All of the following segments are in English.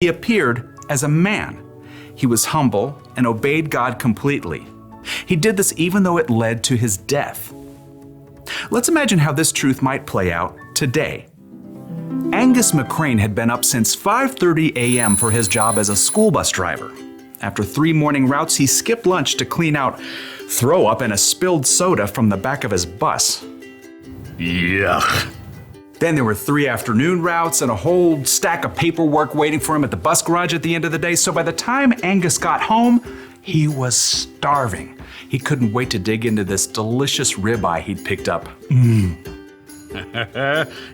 He appeared as a man. He was humble and obeyed God completely. He did this even though it led to his death. Let's imagine how this truth might play out today. Angus McCrane had been up since 5:30 a.m. for his job as a school bus driver. After 3 morning routes, he skipped lunch to clean out throw up and a spilled soda from the back of his bus. Yuck. Then there were 3 afternoon routes and a whole stack of paperwork waiting for him at the bus garage at the end of the day. So by the time Angus got home, he was starving. He couldn't wait to dig into this delicious ribeye he'd picked up.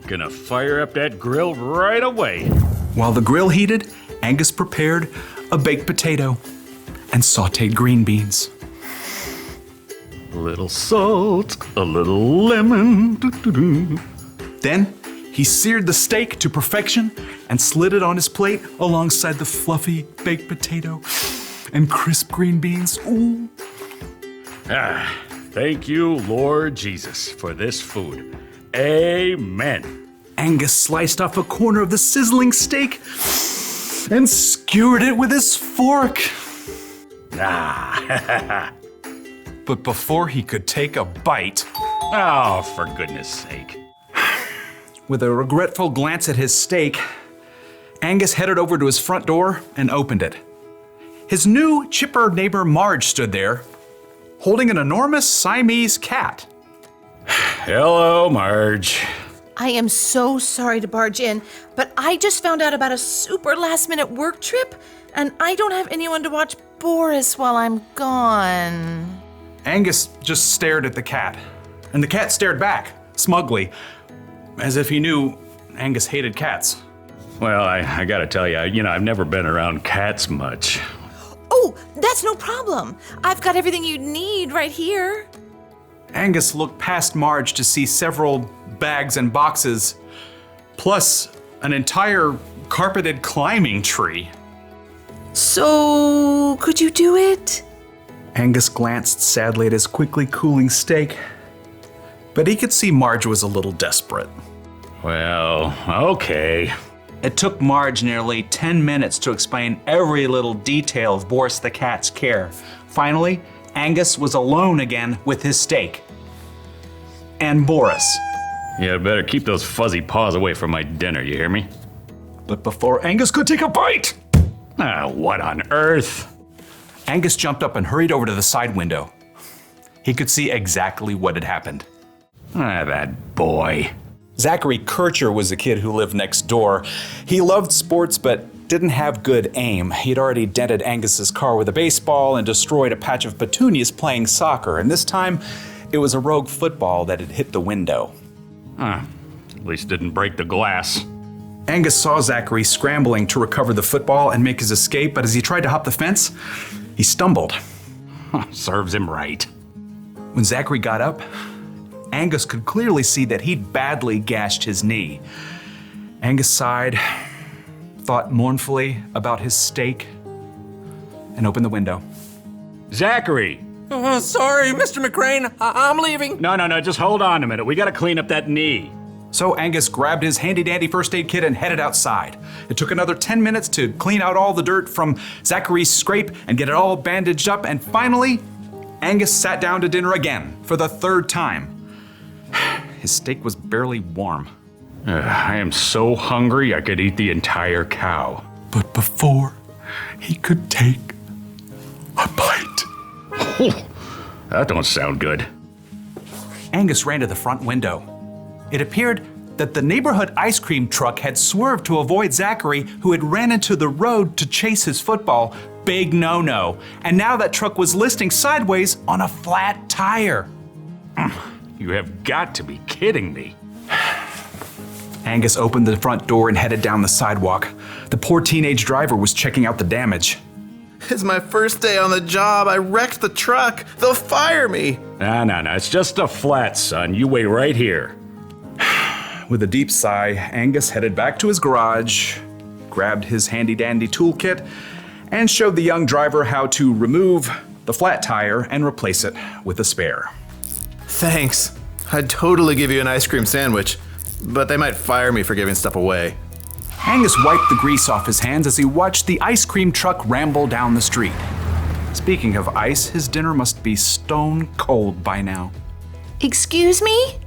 Gonna fire up that grill right away. While the grill heated, Angus prepared a baked potato and sautéed green beans. A little salt, a little lemon. Doo-doo-doo. Then he seared the steak to perfection and slid it on his plate alongside the fluffy baked potato and crisp green beans. Ooh. Thank you, Lord Jesus, for this food. Amen. Angus sliced off a corner of the sizzling steak and skewered it with his fork. But before he could take a bite, Oh, for goodness sake. with a regretful glance at his steak, Angus headed over to his front door and opened it. His new, chipper neighbor Marge stood there, holding an enormous Siamese cat. Hello, Marge. I am so sorry to barge in, but I just found out about a super last-minute work trip, and I don't have anyone to watch Boris while I'm gone. Angus just stared at the cat, and the cat stared back, smugly, as if he knew Angus hated cats. Well, I gotta tell you, I've never been around cats much. Oh, that's no problem. I've got everything you need right here. Angus looked past Marge to see several bags and boxes, plus an entire carpeted climbing tree. So, could you do it? Angus glanced sadly at his quickly cooling steak, but he could see Marge was a little desperate. Well, okay. It took Marge nearly 10 minutes to explain every little detail of Boris the cat's care. Finally, Angus was alone again with his steak. And Boris. Yeah, better keep those fuzzy paws away from my dinner, you hear me? But before Angus could take a bite, What on earth? Angus jumped up and hurried over to the side window. He could see exactly what had happened. That boy. Zachary Kircher was a kid who lived next door. He loved sports but didn't have good aim. He'd already dented Angus's car with a baseball and destroyed a patch of petunias playing soccer, and this time it was a rogue football that had hit the window. At least didn't break the glass. Angus saw Zachary scrambling to recover the football and make his escape, but as he tried to hop the fence, he stumbled. Serves him right. When Zachary got up, Angus could clearly see that he'd badly gashed his knee. Angus sighed, thought mournfully about his steak, and opened the window. Zachary! Sorry, Mr. McCrane. I'm leaving. No, just hold on a minute. We gotta clean up that knee. So Angus grabbed his handy-dandy first aid kit and headed outside. It took another 10 minutes to clean out all the dirt from Zachary's scrape and get it all bandaged up, and finally, Angus sat down to dinner again for the 3rd time. His steak was barely warm. I am so hungry I could eat the entire cow. But before he could take a bite, That don't sound good. Angus ran to the front window. It appeared that the neighborhood ice cream truck had swerved to avoid Zachary, who had ran into the road to chase his football. Big no-no. And now that truck was listing sideways on a flat tire. You have got to be kidding me. Angus opened the front door and headed down the sidewalk. The poor teenage driver was checking out the damage. It's my first day on the job. I wrecked the truck. They'll fire me. No. It's just a flat, son. You wait right here. With a deep sigh, Angus headed back to his garage, grabbed his handy-dandy toolkit, and showed the young driver how to remove the flat tire and replace it with a spare. Thanks. I'd totally give you an ice cream sandwich, but they might fire me for giving stuff away. Angus wiped the grease off his hands as he watched the ice cream truck ramble down the street. Speaking of ice, his dinner must be stone cold by now. Excuse me?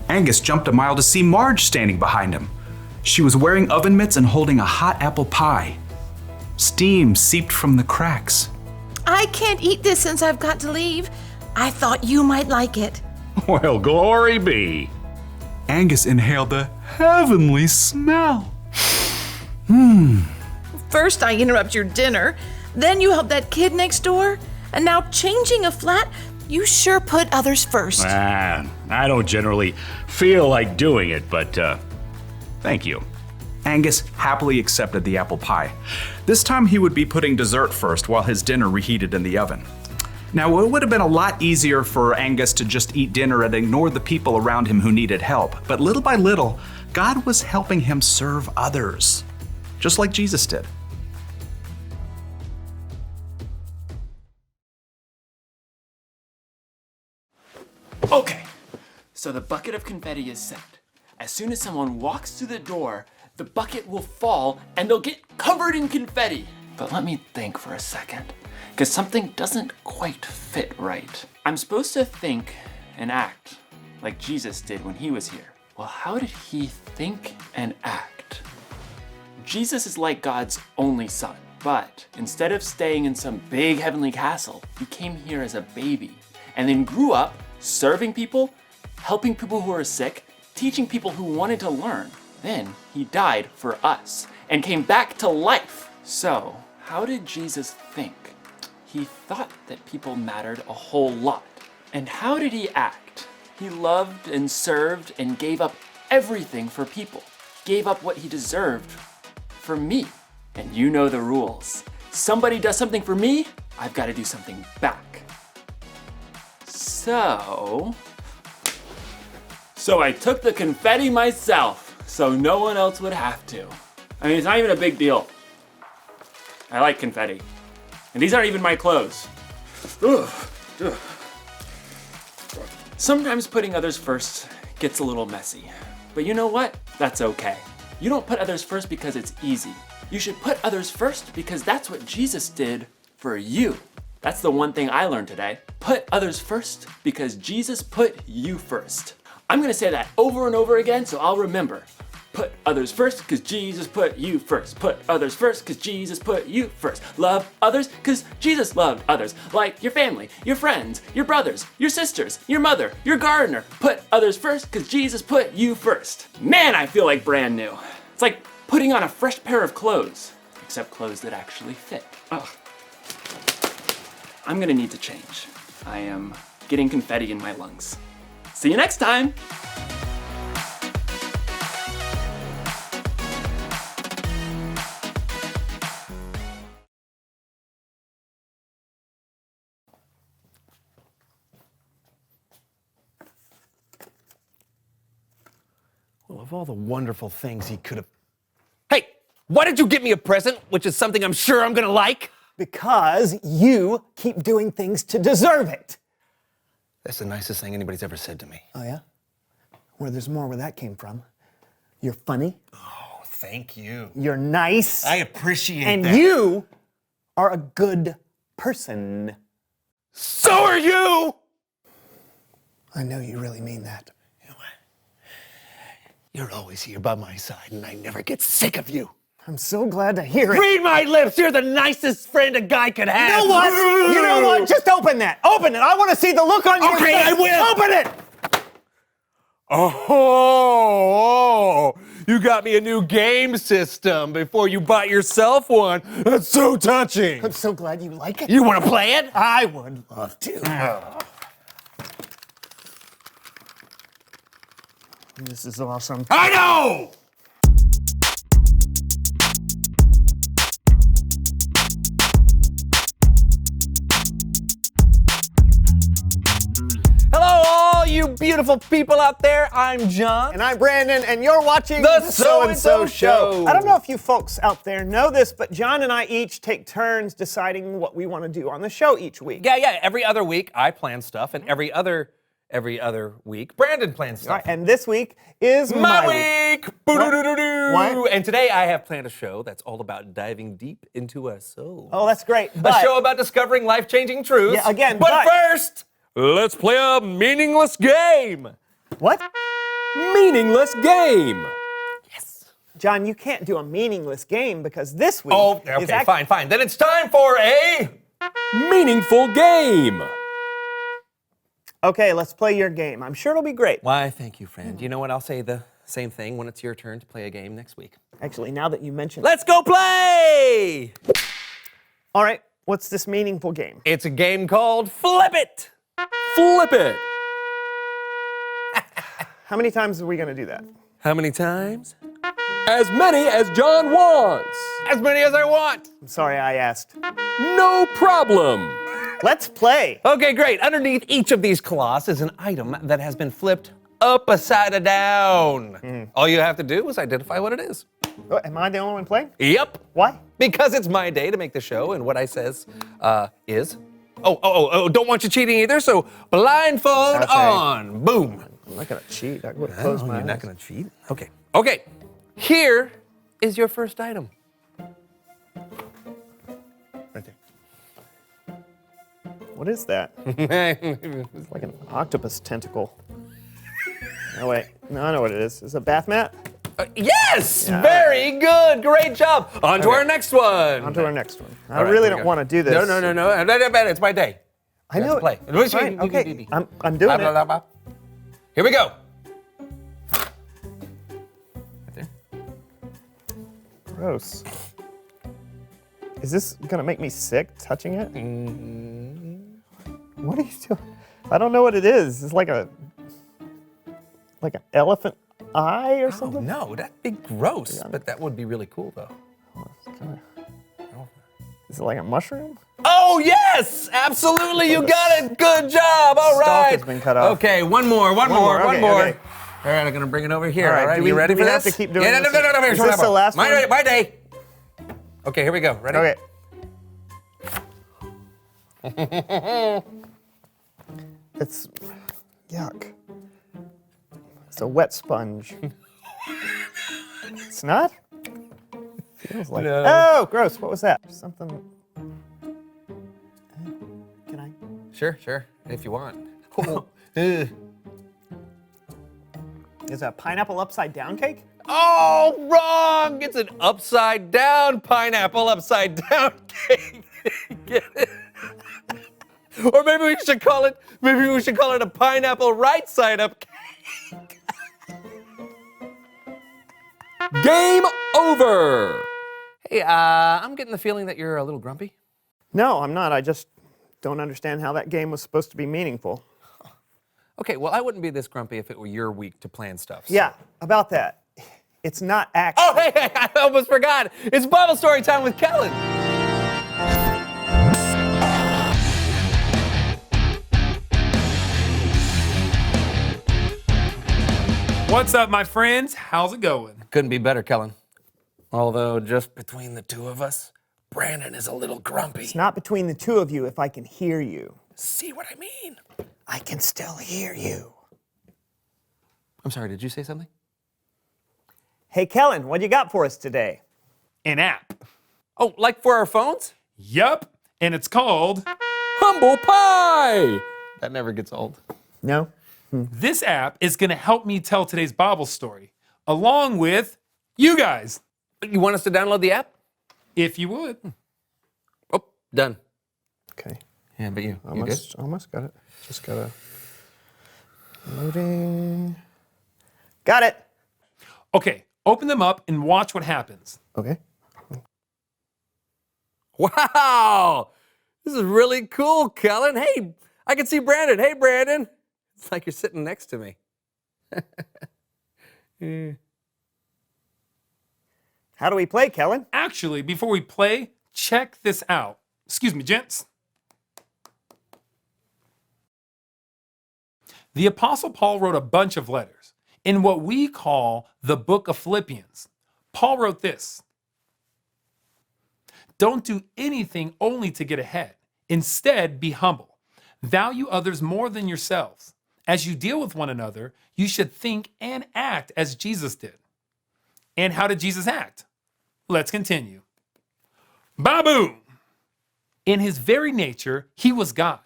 Angus jumped a mile to see Marge standing behind him. She was wearing oven mitts and holding a hot apple pie. Steam seeped from the cracks. I can't eat this since I've got to leave. I thought you might like it. Well, glory be. Angus inhaled the heavenly smell. First I interrupt your dinner, then you help that kid next door, and now changing a flat? You sure put others first. I don't generally feel like doing it, but thank you. Angus happily accepted the apple pie. This time he would be putting dessert first while his dinner reheated in the oven. Now, it would have been a lot easier for Angus to just eat dinner and ignore the people around him who needed help, but little by little, God was helping him serve others, just like Jesus did. Okay, so the bucket of confetti is set. As soon as someone walks through the door, the bucket will fall and they'll get covered in confetti. But let me think for a second, because something doesn't quite fit right. I'm supposed to think and act like Jesus did when he was here. Well, how did he think and act? Jesus is like God's only son, but instead of staying in some big heavenly castle, he came here as a baby and then grew up serving people, helping people who are sick, teaching people who wanted to learn. Then he died for us and came back to life. So, how did Jesus think? He thought that people mattered a whole lot. And how did he act? He loved and served and gave up everything for people. Gave up what he deserved for me. And you know the rules. Somebody does something for me, I've got to do something back. So I took the confetti myself, so no one else would have to. I mean, it's not even a big deal. I like confetti. And these aren't even my clothes. Ugh. Ugh. Sometimes putting others first gets a little messy. But you know what? That's okay. You don't put others first because it's easy. You should put others first because that's what Jesus did for you. That's the one thing I learned today. Put others first because Jesus put you first. I'm gonna say that over and over again so I'll remember. Put others first because Jesus put you first. Put others first because Jesus put you first. Love others because Jesus loved others. Like your family, your friends, your brothers, your sisters, your mother, your gardener. Put others first because Jesus put you first. Man, I feel like brand new. It's like putting on a fresh pair of clothes, except clothes that actually fit. Ugh. I'm gonna need to change. I am getting confetti in my lungs. See you next time! Well, of all the wonderful things he could have... Hey, why did you get me a present, which is something I'm sure I'm gonna like? Because you keep doing things to deserve it. That's the nicest thing anybody's ever said to me. Oh, yeah? Well, there's more where that came from. You're funny. Oh, thank you. You're nice. I appreciate and that. you are a good person. So are you! I know you really mean that. You know what? You're always here by my side, and I never get sick of you. I'm so glad to hear it. Read my lips! You're the nicest friend a guy could have. You know what? You know what? Just open that. Open it. I want to see the look on your face. Okay, I will. Open it. Oh, you got me a new game system before you bought yourself one. That's so touching. I'm so glad you like it. You want to play it? I would love to. This is awesome. I know! Hello, all you beautiful people out there. I'm John. And I'm Brandon, and you're watching The So-and-so Show. I don't know if you folks out there know this, but John and I each take turns deciding what we want to do on the show each week. Yeah. Every other week, I plan stuff, and every other every other week, Brandon plans stuff. All right, and this week is My week! Boo-doo-doo-doo-doo. What? And today I have planned a show that's all about diving deep into our souls. Oh, that's great. A But show about discovering life-changing truths. Yeah, again, But but- first, let's play a meaningless game. what? Meaningless game. John, you can't do a meaningless game because this week Oh, is okay, fine. Then it's time for a meaningful game. Okay, let's play your game. I'm sure it'll be great. Why, thank you, friend. You know what? I'll say the same thing when it's your turn to play a game next week. Actually, now that you mention Let's go play! All right, what's this meaningful game? It's a game called Flip It. Flip It. How many times are we going to do that? How many times? As many as John wants. As many as I want. I'm sorry I asked. No problem. Let's play. Okay, great. Underneath each of these cloths is an item that has been flipped upside down. All you have to do is identify what it is. Oh, am I the only one playing? Yep. Why? Because it's my day to make the show, and what I says is. Oh, don't want you cheating either, so blindfold Okay. on. Boom. I'm not going to cheat. I would have closed my You're not eyes. going to cheat? Okay. Here is your first item. Right there. What is that? It's like an octopus tentacle. Oh, wait. No, I know what it is. Is it a bath mat? Yes! Yeah. Very good. Great job. On to Okay. our next one. On to our next one. I All right, really here we don't go. want to do this. No. It's my day. I You have know. to play. Fine, okay. I'm doing Blah, it. blah, blah. Here we go. Right there. Gross. Is this gonna make me sick touching it? What are you doing? I don't know what it is. It's like an elephant eye or Oh, something. no, that'd be gross. But that would be really cool, though. Is it like a mushroom? Oh, yes! Absolutely, you got it. Good job. All Stalk right. has been cut off. Okay, one more. more, okay, okay. All right, I'm gonna bring it over here. All All right, right, do you we- ready do for we this? have to keep doing Yeah, this? no. Is this the last one? My day. Okay, here we go. Ready? Okay. It's yuck. It's a wet sponge. It's not? Feels like No. Oh, gross. What was that? Something. Can I? Sure, if you want. Is a pineapple upside down cake? Oh, wrong! It's an upside down pineapple upside down cake. Get it? Or maybe we should call it a pineapple right side up cake. Game over. Hey, I'm getting the feeling that you're a little grumpy. No, I'm not. I just don't understand how that game was supposed to be meaningful. Okay, well, I wouldn't be this grumpy if it were your week to plan stuff. so- Yeah, about that. It's not actually. Oh, hey, I almost forgot. It's Bible story time with Kellen. What's up, my friends? How's it going? Couldn't be better, Kellen. Although, just between the two of us, Brandon is a little grumpy. It's not between the two of you if I can hear you. See what I mean? I can still hear you. I'm sorry, did you say something? Hey, Kellen, what you got for us today? An app. Oh, like for our phones? Yup, and it's called. Humble Pie! That never gets old. No? This app is going to help me tell today's Bible story, along with you guys, You want us to download the app? if you would. Oh, done. Okay. Yeah, but you good? Almost got it. Just gotta. Loading. Got it. Okay, open them up and watch what happens. Okay. Wow! This is really cool, Kellen. Hey, I can see Brandon. Hey, Brandon. It's like you're sitting next to me. How do we play, Kellen? Actually, before we play, check this out. Excuse me, gents. The Apostle Paul wrote a bunch of letters in what we call the book of Philippians. Paul wrote this: "Don't do anything only to get ahead. Instead, be humble. Value others more than yourselves. As you deal with one another, you should think and act as Jesus did. And how did Jesus act? Let's continue. Baboom! In his very nature, he was God.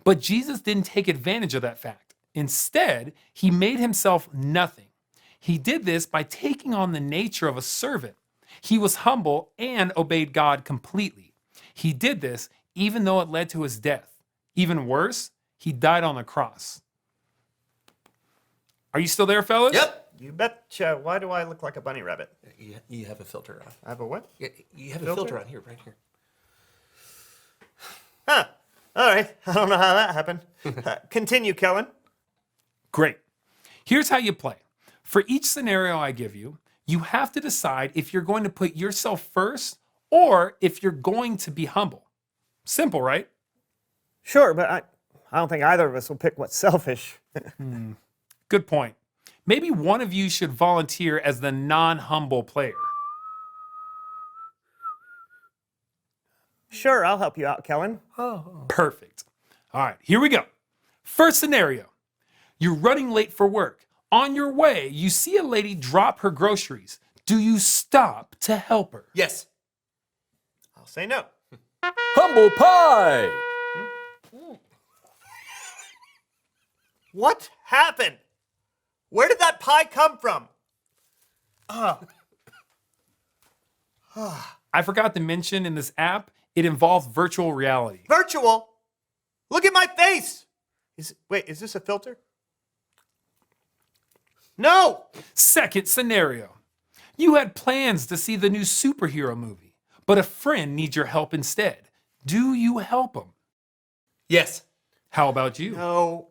But Jesus didn't take advantage of that fact. Instead, he made himself nothing. He did this by taking on the nature of a servant. He was humble and obeyed God completely. He did this even though it led to his death. Even worse, he died on the cross. Are you still there, fellas? Yep. You betcha. Why do I look like a bunny rabbit? You have a filter on. I have a what? You have a filter on here, right here. Huh. All right. I don't know how that happened. Continue, Kellen. Great. Here's how you play. For each scenario I give you, you have to decide if you're going to put yourself first or if you're going to be humble. Simple, right? Sure, but I don't think either of us will pick what's selfish. Good point. Maybe one of you should volunteer as the non-humble player. Sure, I'll help you out, Kellen. Perfect. All right, here we go. First scenario. You're running late for work. On your way, you see a lady drop her groceries. Do you stop to help her? Yes. I'll say no. Humble pie! What happened? Where did that pie come from? I forgot to mention in this app, it involves virtual reality. Virtual? Look at my face! Wait, is this a filter? No! Second scenario. You had plans to see the new superhero movie, but a friend needs your help instead. Do you help him? Yes. How about you? No.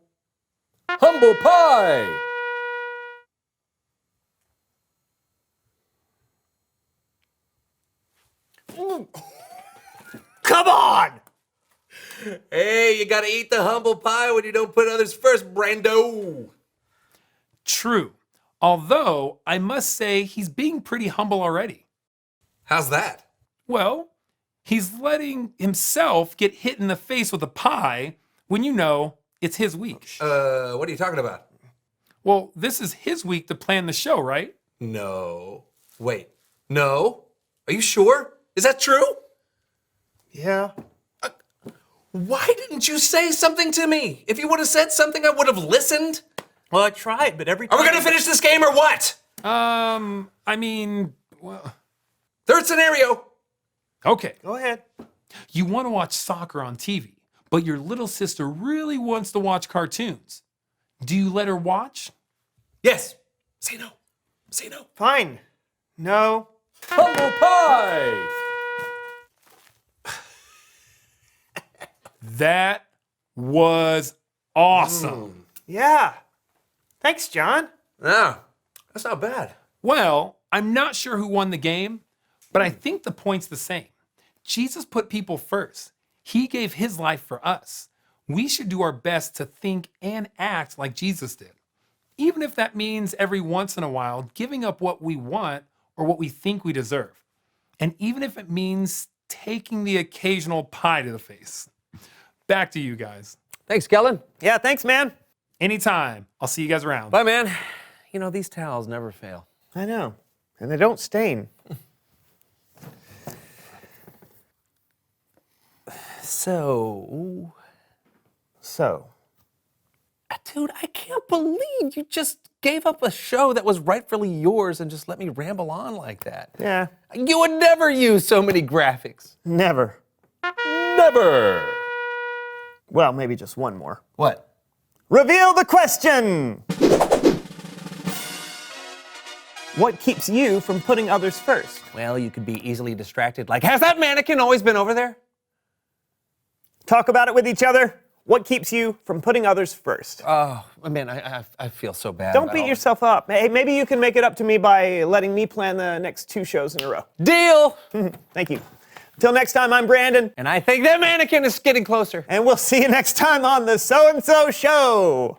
Humble pie! Come on! Hey, you gotta eat the humble pie when you don't put others first, Brando. True. Although, I must say, he's being pretty humble already. How's that? Well, he's letting himself get hit in the face with a pie when you know it's his week. What are you talking about? Well, this is his week to plan the show, right? No. Wait. No? Are you sure? Is that true? Yeah. Why didn't you say something to me? If you would have said something, I would have listened. Well, I tried, but every time... Are we gonna finish this game or what? I mean, well, Third scenario. okay. Go ahead. You want to watch soccer on TV, but your little sister really wants to watch cartoons. Do you let her watch? Yes. Say no. Say no. Fine. No. Humble pie. That was awesome. Yeah. Thanks, John. No, that's not bad. Well, I'm not sure who won the game, but I think the point's the same. Jesus put people first. He gave his life for us. We should do our best to think and act like Jesus did, even if that means every once in a while giving up what we want or what we think we deserve, and even if it means taking the occasional pie to the face. Back to you guys. Thanks, Kellen. Yeah, thanks, man. Anytime. I'll see you guys around. Bye, man. You know, these towels never fail. I know. And they don't stain. So, dude, I can't believe you just gave up a show that was rightfully yours and just let me ramble on like that. Yeah, You would never use so many graphics. never. Never. Well, maybe just one more. What? Reveal the question! What keeps you from putting others first? Well, you could be easily distracted. Like, has that mannequin always been over there? Talk about it with each other. What keeps you from putting others first? Oh, man, I feel so bad. Don't about beat all yourself up. Hey, maybe you can make it up to me by letting me plan the next 2 shows in a row. this. Deal. Thank you. Until next time, I'm Brandon, And I think that mannequin is getting closer. and we'll see you next time on the So-and-So Show.